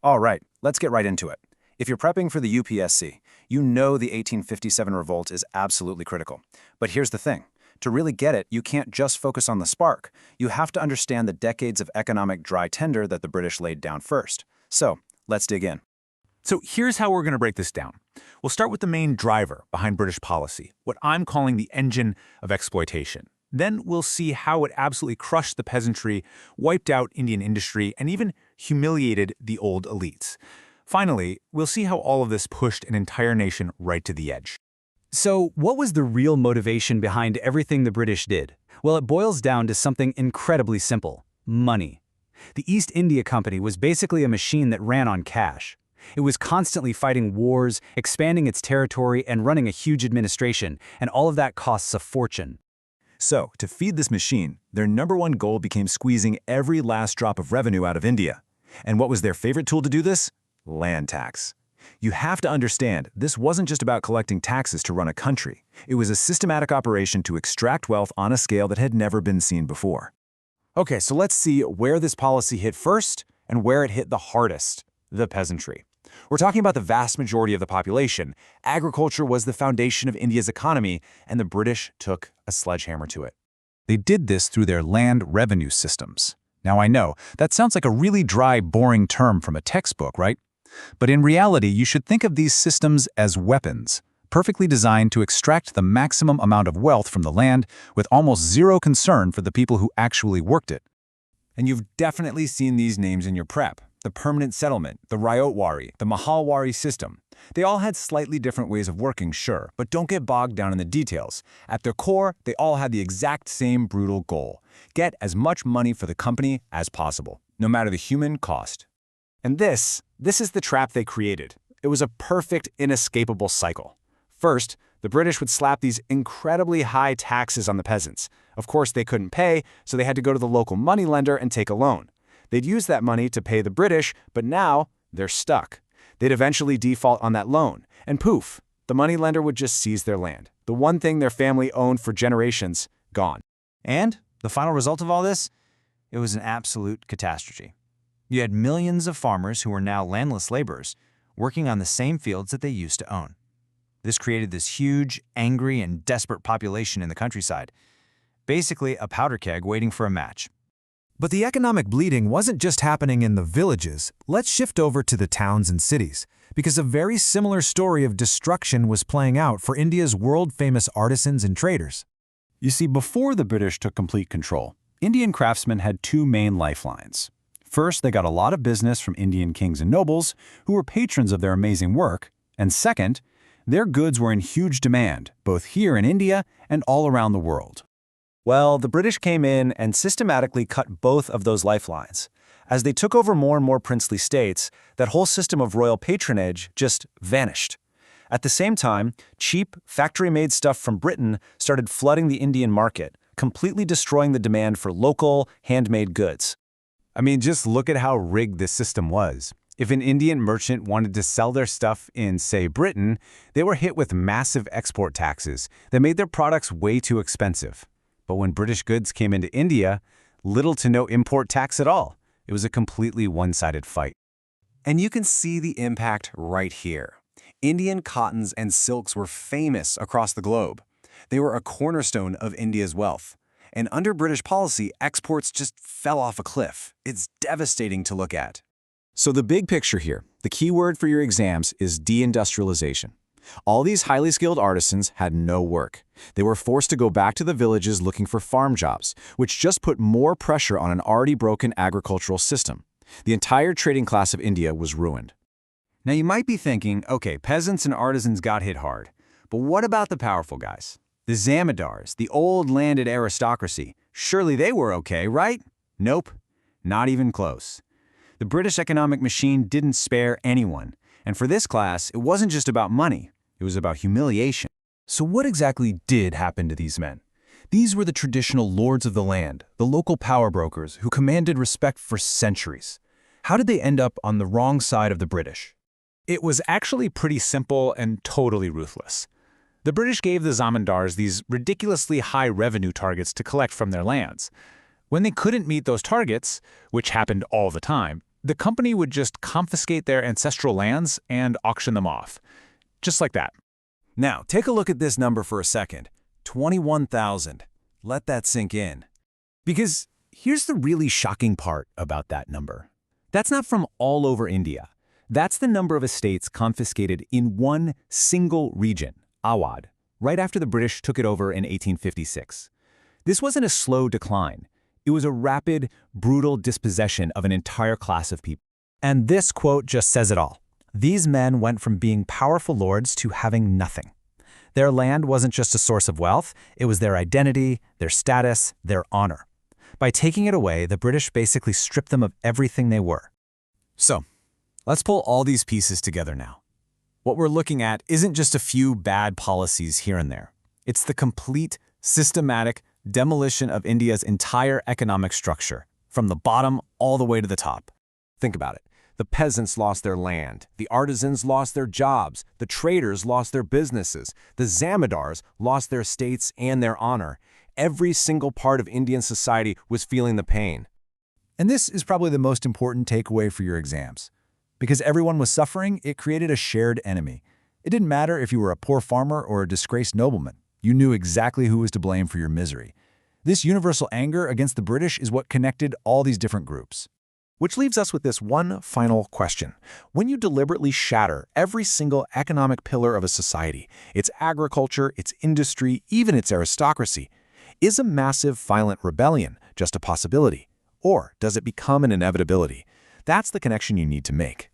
All right, let's get right into it. If you're prepping for the UPSC, you know the 1857 revolt is absolutely critical. But here's the thing. To really get it, you can't just focus on the spark. You have to understand the decades of economic dry tinder that the British laid down first. So, let's dig in. So here's how we're going to break this down. We'll start with the main driver behind British policy, what I'm calling the engine of exploitation. Then we'll see how it absolutely crushed the peasantry, wiped out Indian industry, and even humiliated the old elites. Finally, we'll see how all of this pushed an entire nation right to the edge. So, what was the real motivation behind everything the British did? Well, it boils down to something incredibly simple: money. The East India Company was basically a machine that ran on cash. It was constantly fighting wars, expanding its territory, and running a huge administration, and all of that costs a fortune. So, to feed this machine, their number one goal became squeezing every last drop of revenue out of India. And what was their favorite tool to do this? Land tax. You have to understand, this wasn't just about collecting taxes to run a country. It was a systematic operation to extract wealth on a scale that had never been seen before. Okay, so let's see where this policy hit first and where it hit the hardest: the peasantry. We're talking about the vast majority of the population. Agriculture was the foundation of India's economy, and the British took a sledgehammer to it. They did this through their land revenue systems. Now I know, that sounds like a really dry, boring term from a textbook, right? But in reality, you should think of these systems as weapons, perfectly designed to extract the maximum amount of wealth from the land with almost zero concern for the people who actually worked it. And you've definitely seen these names in your prep: the permanent settlement, the Ryotwari, the Mahalwari system. They all had slightly different ways of working, sure, but don't get bogged down in the details. At their core, they all had the exact same brutal goal: get as much money for the company as possible, no matter the human cost. And this is the trap they created. It was a perfect, inescapable cycle. First, the British would slap these incredibly high taxes on the peasants. Of course, they couldn't pay, so they had to go to the local moneylender and take a loan. They'd use that money to pay the British, but now they're stuck. They'd eventually default on that loan, and poof, the moneylender would just seize their land. The one thing their family owned for generations, gone. And the final result of all this? It was an absolute catastrophe. You had millions of farmers who were now landless laborers, working on the same fields that they used to own. This created this huge, angry, and desperate population in the countryside. Basically, a powder keg waiting for a match. But the economic bleeding wasn't just happening in the villages. Let's shift over to the towns and cities, because a very similar story of destruction was playing out for India's world-famous artisans and traders. You see, before the British took complete control, Indian craftsmen had two main lifelines. First, they got a lot of business from Indian kings and nobles, who were patrons of their amazing work, and second, their goods were in huge demand, both here in India and all around the world. Well, the British came in and systematically cut both of those lifelines. As they took over more and more princely states, that whole system of royal patronage just vanished. At the same time, cheap, factory-made stuff from Britain started flooding the Indian market, completely destroying the demand for local, handmade goods. I mean, just look at how rigged this system was. If an Indian merchant wanted to sell their stuff in, say, Britain, they were hit with massive export taxes that made their products way too expensive. But when British goods came into India, little to no import tax at all. It was a completely one-sided fight. And you can see the impact right here. Indian cottons and silks were famous across the globe. They were a cornerstone of India's wealth. And under British policy, exports just fell off a cliff. It's devastating to look at. So the big picture here, the key word for your exams is deindustrialization. All these highly skilled artisans had no work. They were forced to go back to the villages looking for farm jobs, which just put more pressure on an already broken agricultural system. The entire trading class of India was ruined. Now you might be thinking, okay, peasants and artisans got hit hard, but what about the powerful guys? The zamindars, the old landed aristocracy, surely they were okay, right? Nope, not even close. The British economic machine didn't spare anyone, and for this class, it wasn't just about money, it was about humiliation. So what exactly did happen to these men? These were the traditional lords of the land, the local power brokers who commanded respect for centuries. How did they end up on the wrong side of the British? It was actually pretty simple and totally ruthless. The British gave the zamindars these ridiculously high revenue targets to collect from their lands. When they couldn't meet those targets, which happened all the time, The company would just confiscate their ancestral lands and auction them off. Just like that. Now, take a look at this number for a second. 21,000. Let that sink in. Because here's the really shocking part about that number. That's not from all over India. That's the number of estates confiscated in one single region, Awadh, right after the British took it over in 1856. This wasn't a slow decline. It was a rapid, brutal dispossession of an entire class of people. And this quote just says it all. These men went from being powerful lords to having nothing. Their land wasn't just a source of wealth, it was their identity, their status, their honor. By taking it away, the British basically stripped them of everything they were. So, let's pull all these pieces together now. What we're looking at isn't just a few bad policies here and there. It's the complete, systematic demolition of India's entire economic structure, from the bottom all the way to the top. Think about it. The peasants lost their land, the artisans lost their jobs, the traders lost their businesses, the zamindars lost their estates and their honor. Every single part of Indian society was feeling the pain. And this is probably the most important takeaway for your exams. Because everyone was suffering, it created a shared enemy. It didn't matter if you were a poor farmer or a disgraced nobleman. You knew exactly who was to blame for your misery. This universal anger against the British is what connected all these different groups. Which leaves us with this one final question. When you deliberately shatter every single economic pillar of a society, its agriculture, its industry, even its aristocracy, is a massive violent rebellion just a possibility? Or does it become an inevitability? That's the connection you need to make.